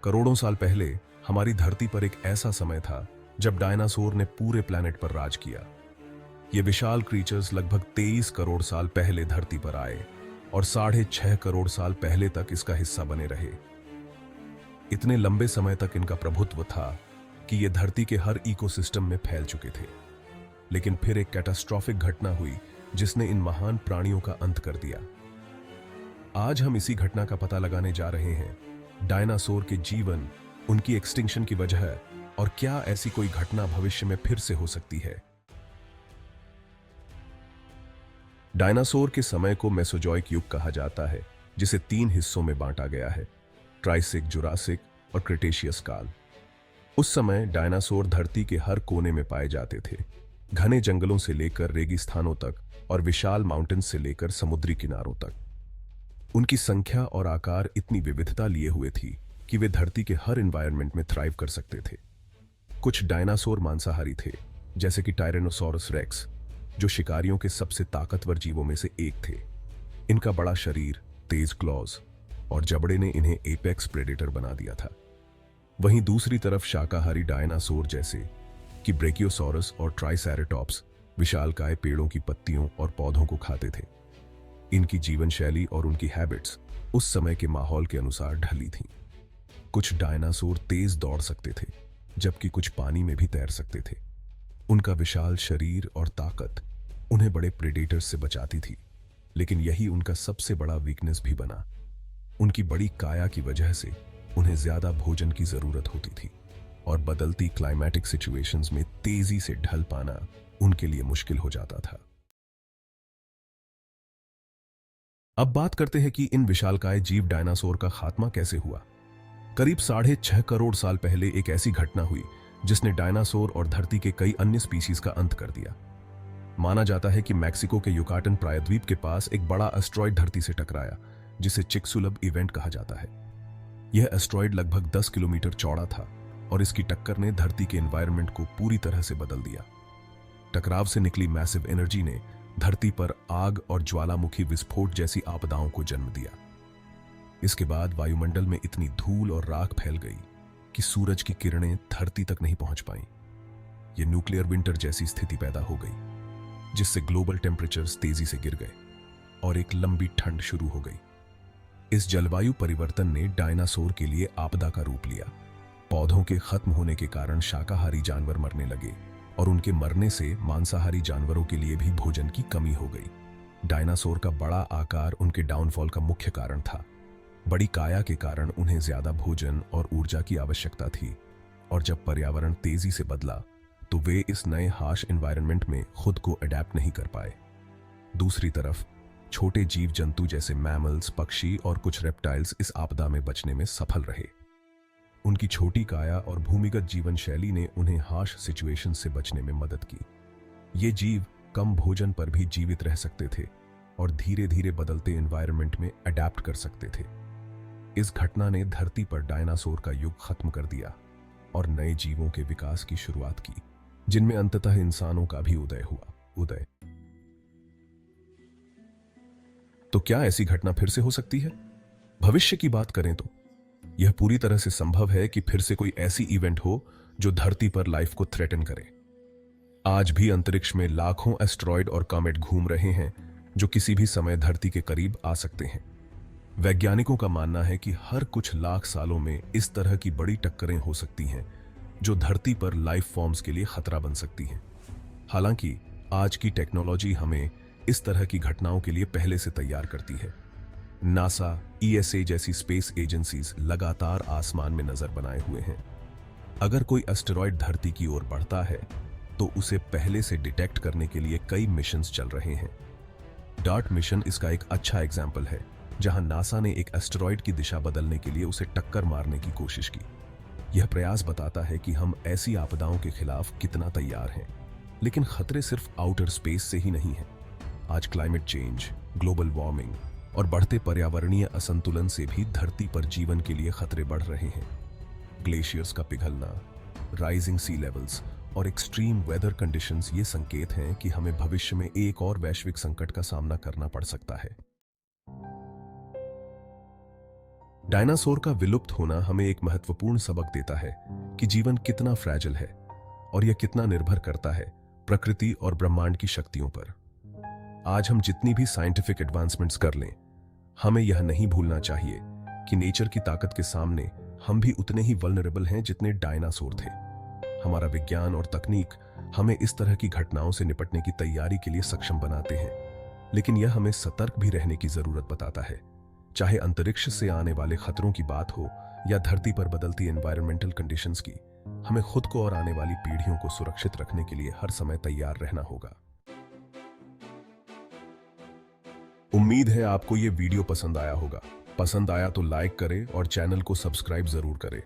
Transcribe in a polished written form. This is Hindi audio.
करोड़ों साल पहले हमारी धरती पर एक ऐसा समय था जब डायनासोर ने पूरे प्लेनेट पर राज किया। ये विशाल क्रीचर्स लगभग 23 करोड़ साल पहले धरती पर आए और 6.5 करोड़ साल पहले तक इसका हिस्सा बने रहे। इतने लंबे समय तक इनका प्रभुत्व था कि ये धरती के हर इकोसिस्टम में फैल चुके थे। लेकिन फिर एक कैटास्ट्रॉफिक घटना हुई जिसने इन महान प्राणियों का अंत कर दिया। आज हम इसी घटना का पता लगाने जा रहे हैं, डायनासोर के जीवन, उनकी एक्सटिंक्शन की वजह और क्या ऐसी कोई घटना भविष्य में फिर से हो सकती है। डायनासोर के समय को मेसोजोइक युग कहा जाता है, जिसे 3 हिस्सों में बांटा गया है, ट्राइसिक, जुरासिक और क्रिटेशियस काल। उस समय डायनासोर धरती के हर कोने में पाए जाते थे, घने जंगलों से लेकर रेगिस्तानों तक और विशाल माउंटेन्स से लेकर समुद्री किनारों तक। उनकी संख्या और आकार इतनी विविधता लिए हुए थी कि वे धरती के हर एनवायरनमेंट में थ्राइव कर सकते थे। कुछ डायनासोर मांसाहारी थे, जैसे कि टायरेनोसोरस रेक्स, जो शिकारियों के सबसे ताकतवर जीवों में से एक थे। इनका बड़ा शरीर, तेज क्लॉज और जबड़े ने इन्हें एपेक्स प्रेडेटर बना दिया था। वहीं दूसरी तरफ शाकाहारी डायनासोर जैसे कि ब्रेकियोसॉरस और ट्राइसेरेटॉप्स विशालकाय पेड़ों की पत्तियों और पौधों को खाते थे। इनकी जीवन शैली और उनकी हैबिट्स उस समय के माहौल के अनुसार ढली थीं। कुछ डायनासोर तेज दौड़ सकते थे, जबकि कुछ पानी में भी तैर सकते थे। उनका विशाल शरीर और ताकत उन्हें बड़े प्रेडेटर्स से बचाती थी, लेकिन यही उनका सबसे बड़ा वीकनेस भी बना। उनकी बड़ी काया की वजह से उन्हें ज्यादा भोजन की जरूरत होती थी और बदलती क्लाइमेटिक सिचुएशंस में तेजी से ढल पाना उनके लिए मुश्किल हो जाता था। अब बात करते हैं कि इन विशालकाय जीव डायनासोर का खात्मा कैसे हुआ। करीब 6.5 करोड़ साल पहले एक ऐसी घटना हुई जिसने डायनासोर और धरती के कई अन्य स्पीशीज का अंत कर दिया। माना जाता है कि मैक्सिको के युकाटन प्रायद्वीप के पास एक बड़ा एस्ट्रॉइड धरती से टकराया, जिसे चिक्सुलब इवेंट कहा जाता है। यह एस्ट्रॉइड लगभग 10 किलोमीटर चौड़ा था और इसकी टक्कर ने धरती के एनवायरनमेंट को पूरी तरह से बदल दिया। टकराव से निकली मैसिव एनर्जी ने धरती पर आग और ज्वालामुखी विस्फोट जैसी आपदाओं को जन्म दिया। इसके बाद वायुमंडल में इतनी धूल और राख फैल गई कि सूरज की किरणें धरती तक नहीं पहुंच पाईं। यह न्यूक्लियर विंटर जैसी स्थिति पैदा हो गई, जिससे ग्लोबल टेम्परेचर्स तेजी से गिर गए और एक लंबी ठंड शुरू हो गई। इस जलवायु परिवर्तन ने डायनासोर के लिए आपदा का रूप लिया। पौधों के खत्म होने के कारण शाकाहारी जानवर मरने लगे और उनके मरने से मांसाहारी जानवरों के लिए भी भोजन की कमी हो गई। डायनासोर का बड़ा आकार उनके डाउनफॉल का मुख्य कारण था। बड़ी काया के कारण उन्हें ज्यादा भोजन और ऊर्जा की आवश्यकता थी, और जब पर्यावरण तेजी से बदला तो वे इस नए हार्श एनवायरनमेंट में खुद को अडेप्ट नहीं कर पाए। दूसरी तरफ छोटे जीव जंतु जैसे मैमल्स, पक्षी और कुछ रेप्टाइल्स इस आपदा में बचने में सफल रहे। उनकी छोटी काया और भूमिगत जीवन शैली ने उन्हें हार्श सिचुएशन से बचने में मदद की। ये जीव कम भोजन पर भी जीवित रह सकते थे और धीरे धीरे बदलते एनवायरनमेंट में अडेप्ट कर सकते थे। इस घटना ने धरती पर डायनासोर का युग खत्म कर दिया और नए जीवों के विकास की शुरुआत की, जिनमें अंततः इंसानों का भी उदय हुआ। तो क्या ऐसी घटना फिर से हो सकती है? भविष्य की बात करें तो यह पूरी तरह से संभव है कि फिर से कोई ऐसी इवेंट हो जो धरती पर लाइफ को थ्रेटन करे। आज भी अंतरिक्ष में लाखों एस्ट्रॉइड और कॉमेट घूम रहे हैं जो किसी भी समय धरती के करीब आ सकते हैं। वैज्ञानिकों का मानना है कि हर कुछ लाख सालों में इस तरह की बड़ी टक्करें हो सकती हैं जो धरती पर लाइफ फॉर्म्स के लिए खतरा बन सकती हैं। हालांकि आज की टेक्नोलॉजी हमें इस तरह की घटनाओं के लिए पहले से तैयार करती है। नासा, ईएसए जैसी स्पेस एजेंसीज लगातार आसमान में नजर बनाए हुए हैं। अगर कोई एस्टेरॉयड धरती की ओर बढ़ता है तो उसे पहले से डिटेक्ट करने के लिए कई मिशंस चल रहे हैं। डार्ट मिशन इसका एक अच्छा एग्जाम्पल है, जहां नासा ने एक एस्टेरॉयड की दिशा बदलने के लिए उसे टक्कर मारने की कोशिश की। यह प्रयास बताता है कि हम ऐसी आपदाओं के खिलाफ कितना तैयार हैं। लेकिन खतरे सिर्फ आउटर स्पेस से ही नहीं हैं। आज क्लाइमेट चेंज, ग्लोबल वार्मिंग और बढ़ते पर्यावरणीय असंतुलन से भी धरती पर जीवन के लिए खतरे बढ़ रहे हैं। ग्लेशियर्स का पिघलना, राइजिंग सी लेवल्स और एक्सट्रीम वेदर कंडीशंस ये संकेत हैं कि हमें भविष्य में एक और वैश्विक संकट का सामना करना पड़ सकता है। डायनासोर का विलुप्त होना हमें एक महत्वपूर्ण सबक देता है कि जीवन कितना फ्रैजिल है और यह कितना निर्भर करता है प्रकृति और ब्रह्मांड की शक्तियों पर। आज हम जितनी भी साइंटिफिक एडवांसमेंट्स कर लें, हमें यह नहीं भूलना चाहिए कि नेचर की ताकत के सामने हम भी उतने ही वल्नरेबल हैं जितने डायनासोर थे। हमारा विज्ञान और तकनीक हमें इस तरह की घटनाओं से निपटने की तैयारी के लिए सक्षम बनाते हैं, लेकिन यह हमें सतर्क भी रहने की जरूरत बताता है। चाहे अंतरिक्ष से आने वाले खतरों की बात हो या धरती पर बदलती एनवायरमेंटल कंडीशंस की, हमें खुद को और आने वाली पीढ़ियों को सुरक्षित रखने के लिए हर समय तैयार रहना होगा। उम्मीद है आपको ये वीडियो पसंद आया होगा। पसंद आया तो लाइक करें और चैनल को सब्सक्राइब जरूर करें।